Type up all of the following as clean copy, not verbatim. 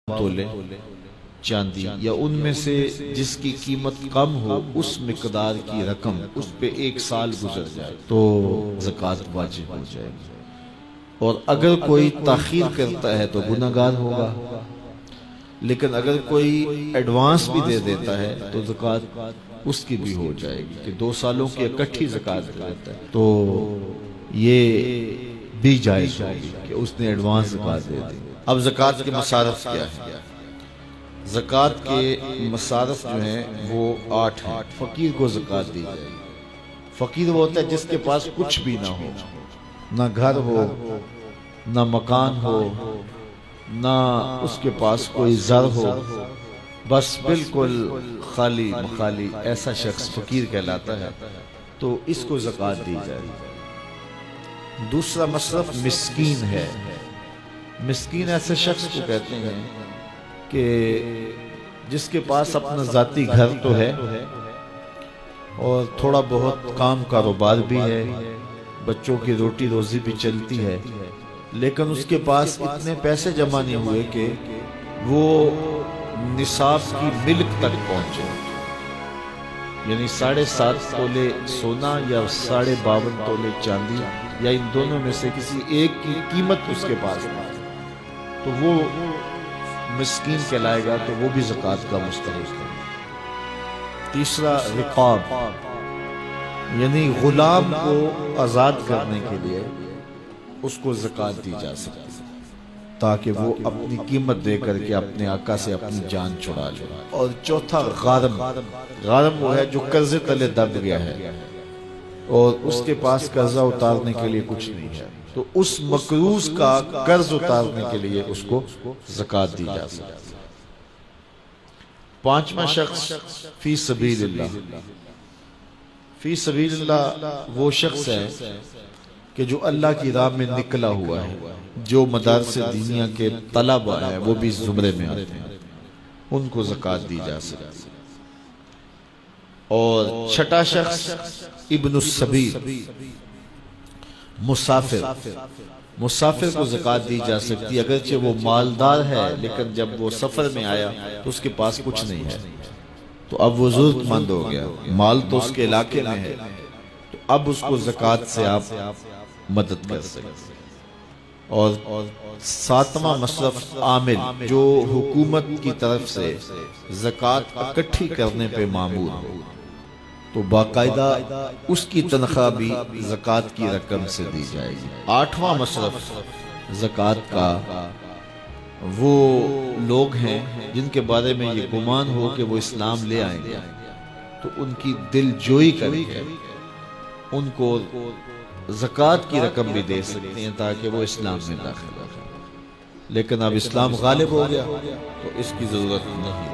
تولے چاندی یا ان میں سے جس کی قیمت کم ہو اس مقدار کی رقم اس پہ 1 سال گزر جائے تو زکوٰۃ واجب ہو جائے گی، اور اگر کوئی تاخیر کرتا ہے تو گنہگار ہوگا، لیکن اگر کوئی ایڈوانس بھی دے دیتا ہے تو زکوٰۃ اس کی بھی ہو جائے گی کہ 2 سالوں کی اکٹھی زکوٰۃ دیتا ہے تو یہ بھی جائز ہوگی کہ اس نے ایڈوانس زکوٰۃ دے دی۔ اب زکوٰۃ کے مصارف کیا ہے؟ زکوٰۃ کے مصارف جو ہیں وہ 8 ہیں۔ فقیر کو زکوٰۃ دی جائے گی۔ فقیر وہ ہوتا ہے جس کے پاس کچھ بھی نہ ہو، نہ گھر ہو، نہ مکان ہو، نہ اس کے پاس کوئی زر ہو، بس بالکل خالی مخالی، ایسا شخص فقیر کہلاتا ہے، تو اس کو زکوٰۃ دی جائے گی۔ دوسرا مصرف مسکین ہے۔ مسکین ایسے شخص کو کہتے ہیں کہ جس کے پاس اپنا ذاتی گھر تو ہے اور تھوڑا بہت کام کاروبار بھی ہے، بچوں کی روٹی روزی بھی چلتی ہے، لیکن اس کے پاس اتنے پیسے جمع نہیں ہوئے کہ وہ نصاب کی ملک تک پہنچے، یعنی 7.5 تولے سونا یا 52.5 تولے چاندی یا ان دونوں میں سے کسی ایک کی قیمت اس کے پاس نہیں، تو وہ مسکین کہلائے گا، تو وہ بھی زکوٰۃ کا مستحق ہے۔ تیسرا رقاب، یعنی غلام کو آزاد کرنے کے لیے اس کو زکوٰۃ دی جا سکتی ہے تاکہ وہ اپنی قیمت دے کر کے اپنے آقا سے اپنی جان چھڑا لے۔ اور چوتھا غارم۔ غارم وہ ہے جو قرضے تلے دب گیا ہے اور اس کے پاس قرضہ اتارنے کے لیے کچھ نہیں ہے، تو اس مقروض کا قرض اتارنے کے لیے اس کو زکوٰۃ دی جا سکتی ہے۔ 5واں شخص فی سبیل اللہ۔ فی سبیل اللہ وہ شخص ہے کہ جو اللہ کی راہ میں نکلا ہوا ہے، جو مدارس دینیہ کے طلبہ ہیں وہ بھی زمرے میں آتے ہیں، ان کو زکوٰۃ دی جا سکتی ہے۔ اور 6واں شخص ابن السبیل، مسافر۔ مسافر کو زکوٰۃ دی جا سکتی ہے، اگرچہ وہ مالدار ہے لیکن جب وہ سفر میں آیا تو اس کے پاس کچھ نہیں ہے، تو اب وہ ضرورت مند ہو گیا، مال تو اس کے علاقے میں ہے، تو اب اس کو زکوٰۃ سے آپ مدد کر سکتے ہیں۔ اور 7واں مصرف عامل، جو حکومت کی طرف سے زکوٰۃ اکٹھی کرنے پہ مامور ہو، تو باقاعدہ اس کی تنخواہ بھی زکوٰۃ کی رقم سے دی جائے گی۔ 8واں مصرف زکوٰۃ کا وہ لوگ ہیں جن کے بارے میں یہ گمان ہو کہ وہ اسلام لے آئیں گے، تو ان کی دل جوئی کر کے ان کو زکوٰۃ کی رقم بھی دے سکتے ہیں تاکہ وہ اسلام میں داخل ہو جائیں، لیکن اب اسلام غالب ہو گیا تو اس کی ضرورت نہیں رہی۔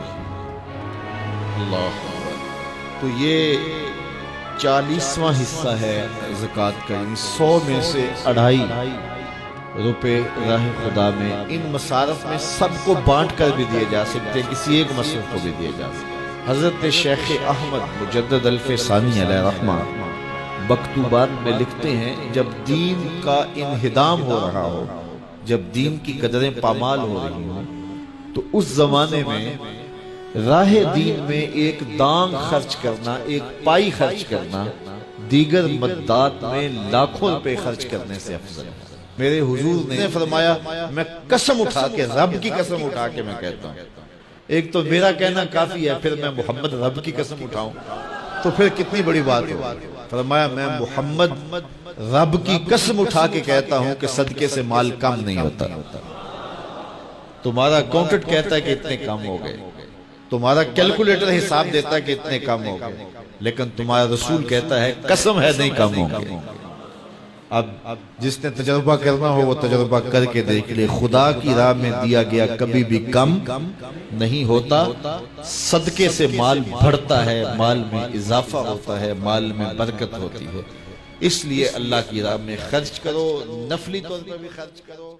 اللہ، تو یہ 40واں حصہ ہے زکوٰۃ کا، یعنی 100 میں سے 2.5 روپے راہ خدا میں۔ ان مصارف میں سب کو بانٹ کر بھی دیے جا سکتے ہیں، کسی ایک مصرف کو بھی دیا جا سکتے ہیں۔ حضرت شیخ احمد مجدد الفسانی علیہ رحمہ مکتوبات میں لکھتے ہیں، جب دین کا انہدام ہو رہا ہو، جب دین کی قدریں پامال ہو رہی ہوں، تو اس زمانے میں راہ دین میں ایک دانگ خرچ کرنا، ایک پائی خرچ کرنا، دیگر مدات میں لاکھوں روپے خرچ کرنے سے افضل ہے۔ میرے حضور نے فرمایا، میں قسم اٹھا کے، رب کی قسم اٹھا کے میں کہتا ہوں، ایک تو میرا کہنا کافی ہے، پھر میں محمد رب کی قسم اٹھاؤں تو پھر کتنی بڑی بات ہو۔ فرمایا، میں محمد رب کی قسم اٹھا کے کہتا ہوں کہ صدقے سے مال کم نہیں ہوتا۔ تمہارا اکاؤنٹنٹ کہتا ہے کہ اتنے کم ہو گئے، تمہارا کیلکولیٹر حساب دیتا ہے کہ اتنے کم ہو گئے، لیکن تمہارا رسول کہتا ہے قسم ہے نہیں کم ہوں گے۔ اب جس نے تجربہ کرنا ہو وہ تجربہ کر کے دیکھ لے، خدا کی راہ میں دیا گیا کبھی بھی کم نہیں ہوتا، صدقے سے مال بڑھتا ہے، مال میں اضافہ ہوتا ہے، مال میں برکت ہوتی ہے۔ اس لیے اللہ کی راہ میں خرچ کرو، نفلی طور پر بھی خرچ کرو۔